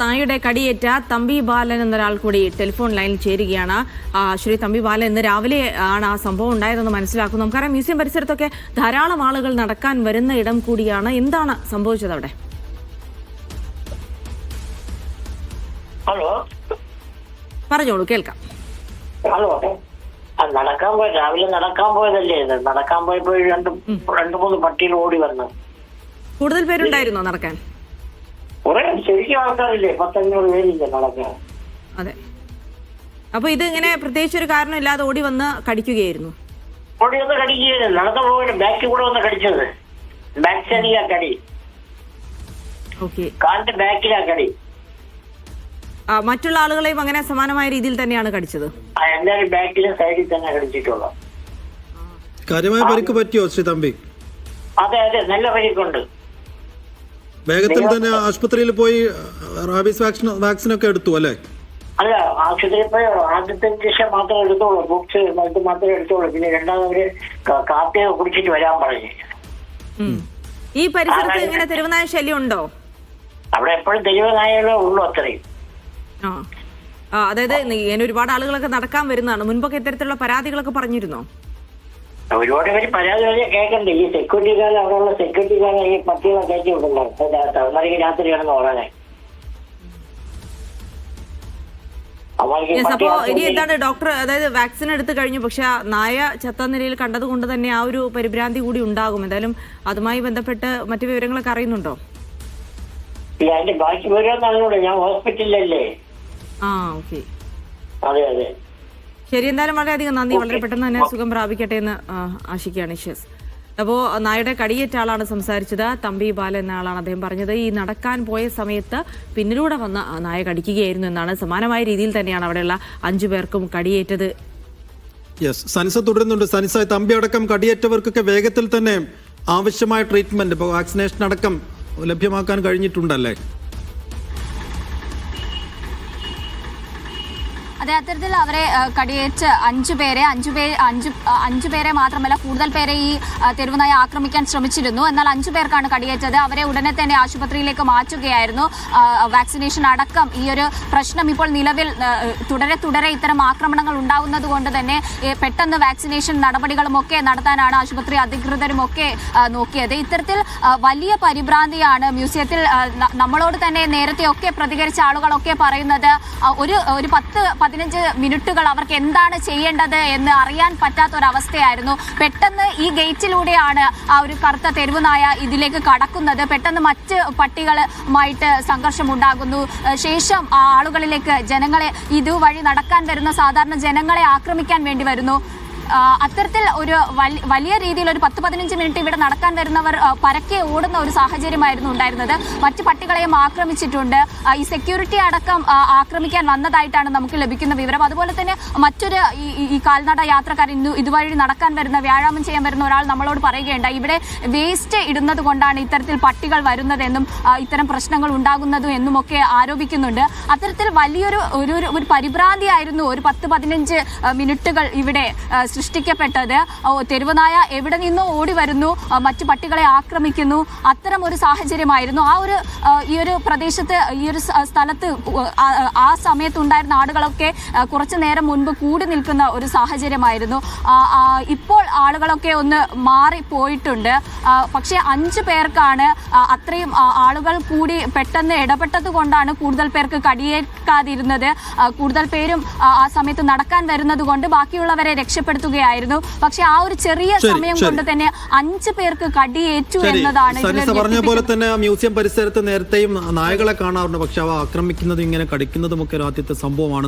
നായയുടെ കടിയേറ്റ തമ്പി ബാലൻ എന്നൊരാൾ കൂടി ടെലിഫോൺ ലൈനിൽ ചേരുകയാണ്. ശ്രീ തമ്പി ബാലൻ, ഇന്ന് രാവിലെ ആണ് ആ സംഭവം ഉണ്ടായതെന്ന് മനസ്സിലാക്കുന്നു. നമുക്കറിയാം, മ്യൂസിയം പരിസരത്തൊക്കെ ധാരാളം ആളുകൾ നടക്കാൻ വരുന്ന ഇടം കൂടിയാണ്. എന്താണ് സംഭവിച്ചത് അവിടെ? ഹലോ, പറഞ്ഞോളൂ, കേൾക്കാം. ഹലോ, നടക്കാൻ പോയി, രാവിലെ നടക്കാൻ പോയതല്ലേ ഇത്? നടക്കാൻ പോയപ്പോ രണ്ടു മൂന്ന് പട്ടികൾ ഓടി വന്നു. കൂടുതൽ പേരുണ്ടായിരുന്നോ നടക്കാൻ? കുറെ ശരിക്കും ആൾക്കാരില്ലേ, 10-500 പേരില്ലേ നടക്കാൻ. അതെ. അപ്പൊ ഇത് ഇങ്ങനെ പ്രത്യേകിച്ച് ഒരു കാരണം ഇല്ലാതെ ഓടി വന്ന് കടിക്കുകയായിരുന്നു? ഓടി വന്ന് കടിക്കുകയായിരുന്നു. നടന്നു പോയിട്ട് ബാക്കിൽ കൂടെ വന്ന് കടിച്ചത്. ബാക്ക് സൈഡിലാ കടി, കാലിന്റെ ബാക്കിലാ കടി. മറ്റുള്ള ആളുകളെയും അങ്ങനെ സമാനമായ രീതിയിൽ തന്നെയാണ് കടിച്ചത്? എല്ലാവരും ബാക്കിലും സൈഡിൽ തന്നെ കടിച്ചിട്ടുള്ളത്. കാര്യമായ പരിക്ക് പറ്റിയോ ശ്രീ തമ്പി? അതെ അതെ, നല്ല പരിക്കുണ്ട്. വേഗത്തിൽ തന്നെ ആശുപത്രിയിൽ പോയി റാബീസ് വാക്സിൻ ഒക്കെ എടുത്തു അല്ലേ? അല്ല, ആശുപത്രിയിൽ പോയി ആദ്യത്തെ ഇഞ്ചക്ഷൻ മാത്രമേ എടുത്തോളൂ, ബുക്സ് മരുന്ന് മാത്രമേ എടുത്തോളൂ. പിന്നെ രണ്ടാമത് കാപ്പിയൊക്കെ കുടിച്ചിട്ട് വരാൻ പറഞ്ഞു. ഈ പരിസരത്ത് ഇങ്ങനെ തെരുവുനായ ശല്യം ഉണ്ടോ? അവിടെ എപ്പോഴും തെരുവുനായകളേ ഉള്ളൂ, അത്രയും. അതായത് ഇങ്ങനെ ഒരുപാട് ആളുകളൊക്കെ നടക്കാൻ വരുന്നതാണ്. മുൻപൊക്കെ ഇത്തരത്തിലുള്ള പരാതികളൊക്കെ പറഞ്ഞിരുന്നോ? ഒരുപാട് പേര് പരാതി കേൾക്കണ്ടേ. ഈ സെക്യൂരിറ്റിക്കാരെ, അവിടെയുള്ള സെക്യൂരിറ്റിക്കാരെ ഈ പട്ടികളെ കയറ്റി വിട്ടുണ്ടാവും അവന്മാർക്ക് രാത്രി കിടന്ന് ഓടാനായി. അപ്പോ ഇനി എന്താണ് ഡോക്ടർ, അതായത് വാക്സിൻ എടുത്തു കഴിഞ്ഞു, പക്ഷെ നായ ചത്ത നിലയിൽ കണ്ടത് കൊണ്ട് തന്നെ ആ ഒരു പരിഭ്രാന്തി കൂടി ഉണ്ടാകും. എന്തായാലും അതുമായി ബന്ധപ്പെട്ട് മറ്റു വിവരങ്ങളൊക്കെ അറിയുന്നുണ്ടോ? അതിന്റെ ബാക്കി വിവരം ഞാൻ ഹോസ്പിറ്റലിലല്ലേ. ഓക്കെ. അതെ അതെ, ശരി. എന്തായാലും വളരെയധികം നന്ദി. വളരെ പെട്ടെന്ന് തന്നെ സുഖം പ്രാപിക്കട്ടെ എന്ന് ആശിക്കുകയാണ്. ഷെസ്. അപ്പോൾ നായയുടെ കടിയേറ്റ ആളാണ് സംസാരിച്ചത്. തമ്പി ബാലൻ എന്ന ആളാണ്. അദ്ദേഹം പറഞ്ഞത് ഈ നടക്കാൻ പോയ സമയത്ത് പിന്നിലൂടെ വന്ന് നായ കടിക്കുകയായിരുന്നു എന്നാണ്. സമാനമായ രീതിയിൽ തന്നെയാണ് അവിടെയുള്ള 5 പേർക്കും കടിയേറ്റത്. സനിസ തുടരുന്നുണ്ട്. സനിസ, തമ്പി അടക്കം കടിയേറ്റവർക്കൊക്കെ വേഗത്തിൽ തന്നെ ആവശ്യമായ ട്രീറ്റ്മെന്റ്, ഇപ്പോൾ വാക്സിനേഷൻ അടക്കം ലഭ്യമാക്കാൻ കഴിഞ്ഞിട്ടുണ്ടല്ലേ? അതെ, അത്തരത്തിൽ അവരെ കടിയേറ്റ് 5 പേരെ മാത്രമല്ല കൂടുതൽ പേരെ ഈ തെരുവുനായ ആക്രമിക്കാൻ ശ്രമിച്ചിരുന്നു. എന്നാൽ 5 പേർക്കാണ് കടിയേറ്റത്. അവരെ ഉടനെ തന്നെ ആശുപത്രിയിലേക്ക് മാറ്റുകയായിരുന്നു. വാക്സിനേഷൻ അടക്കം ഈ ഒരു പ്രശ്നം ഇപ്പോൾ നിലവിൽ തുടരെ ഇത്തരം ആക്രമണങ്ങൾ ഉണ്ടാകുന്നത് കൊണ്ട് തന്നെ പെട്ടെന്ന് വാക്സിനേഷൻ നടപടികളുമൊക്കെ നടത്താനാണ് ആശുപത്രി അധികൃതരുമൊക്കെ നോക്കിയത്. ഇത്തരത്തിൽ വലിയ പരിഭ്രാന്തിയാണ് മ്യൂസിയത്തിൽ. നമ്മളോട് തന്നെ നേരത്തെയൊക്കെ പ്രതികരിച്ച ആളുകളൊക്കെ പറയുന്നത് ഒരു 10-15 മിനിറ്റുകൾ അവർക്ക് എന്താണ് ചെയ്യേണ്ടത് എന്ന് അറിയാൻ പറ്റാത്തൊരവസ്ഥയായിരുന്നു. പെട്ടെന്ന് ഈ ഗേറ്റിലൂടെയാണ് ആ ഒരു കറുത്ത തെരുവുനായ ഇതിലേക്ക് കടക്കുന്നത്. പെട്ടെന്ന് മറ്റ് പട്ടികളുമായിട്ട് സംഘർഷം ഉണ്ടാകുന്നു. ശേഷം ആ ആളുകളിലേക്ക്, ജനങ്ങളെ, ഇതുവഴി നടക്കാൻ വരുന്ന സാധാരണ ജനങ്ങളെ ആക്രമിക്കാൻ വേണ്ടി വരുന്നു. അത്തരത്തിൽ ഒരു വലിയ രീതിയിൽ ഒരു 10-15 മിനിറ്റ് ഇവിടെ നടക്കാൻ വരുന്നവർ പരക്കെ ഓടുന്ന ഒരു സാഹചര്യമായിരുന്നു ഉണ്ടായിരുന്നത്. മറ്റു പട്ടികളെയും ആക്രമിച്ചിട്ടുണ്ട്. ഈ സെക്യൂരിറ്റി അടക്കം ആക്രമിക്കാൻ വന്നതായിട്ടാണ് നമുക്ക് ലഭിക്കുന്ന വിവരം. അതുപോലെ തന്നെ മറ്റൊരു ഈ കാൽനട യാത്രക്കാർ, ഇതുവഴി നടക്കാൻ വരുന്ന, വ്യായാമം ചെയ്യാൻ വരുന്ന ഒരാൾ നമ്മളോട് പറയുകയുണ്ടായി, ഇവിടെ വേസ്റ്റ് ഇടുന്നത് കൊണ്ടാണ് ഇത്തരത്തിൽ പട്ടികൾ വരുന്നതെന്നും ഇത്തരം പ്രശ്നങ്ങൾ ഉണ്ടാകുന്നതും എന്നുമൊക്കെ ആരോപിക്കുന്നുണ്ട്. അത്തരത്തിൽ വലിയൊരു പരിഭ്രാന്തിയായിരുന്നു ഒരു 10-15 മിനിറ്റുകൾ ഇവിടെ സൃഷ്ടിക്കപ്പെട്ടത്. തെരുവുനായ എവിടെ നിന്നോ ഓടി വരുന്നു, മറ്റു പട്ടികളെ ആക്രമിക്കുന്നു. അത്തരം ഒരു സാഹചര്യമായിരുന്നു. ഈ ഒരു പ്രദേശത്ത്, ഈ ഒരു സ്ഥലത്ത് ആ സമയത്തുണ്ടായിരുന്ന ആളുകളൊക്കെ കുറച്ചു നേരം മുൻപ് കൂടി നിൽക്കുന്ന ഒരു സാഹചര്യമായിരുന്നു. ഇപ്പോൾ ആളുകളൊക്കെ ഒന്ന് മാറിപ്പോയിട്ടുണ്ട്. പക്ഷേ 5 പേർക്കാണ്, അത്രയും ആളുകൾ കൂടി പെട്ടെന്ന് ഇടപെട്ടത് കൊണ്ടാണ് കൂടുതൽ പേർക്ക് കടിയേൽക്കാതിരുന്നത്. കൂടുതൽ പേരും ആ സമയത്ത് നടക്കാൻ വരുന്നത് കൊണ്ട് ബാക്കിയുള്ളവരെ രക്ഷപ്പെടുത്തുകയായിരുന്നു. പക്ഷെ ആ ഒരു ചെറിയ സമയം കൊണ്ട് തന്നെ 5 പേർക്ക് കടിയേറ്റു എന്നതാണ്. പറഞ്ഞ പോലെ തന്നെ മ്യൂസിയം പരിസരത്ത് നേരത്തെയും നായകളെ കാണാറുണ്ട്, പക്ഷെ അവ ആക്രമിക്കുന്നതും ഇങ്ങനെ കടിക്കുന്നതും ഒക്കെ ആദ്യത്തെ സംഭവമാണ്.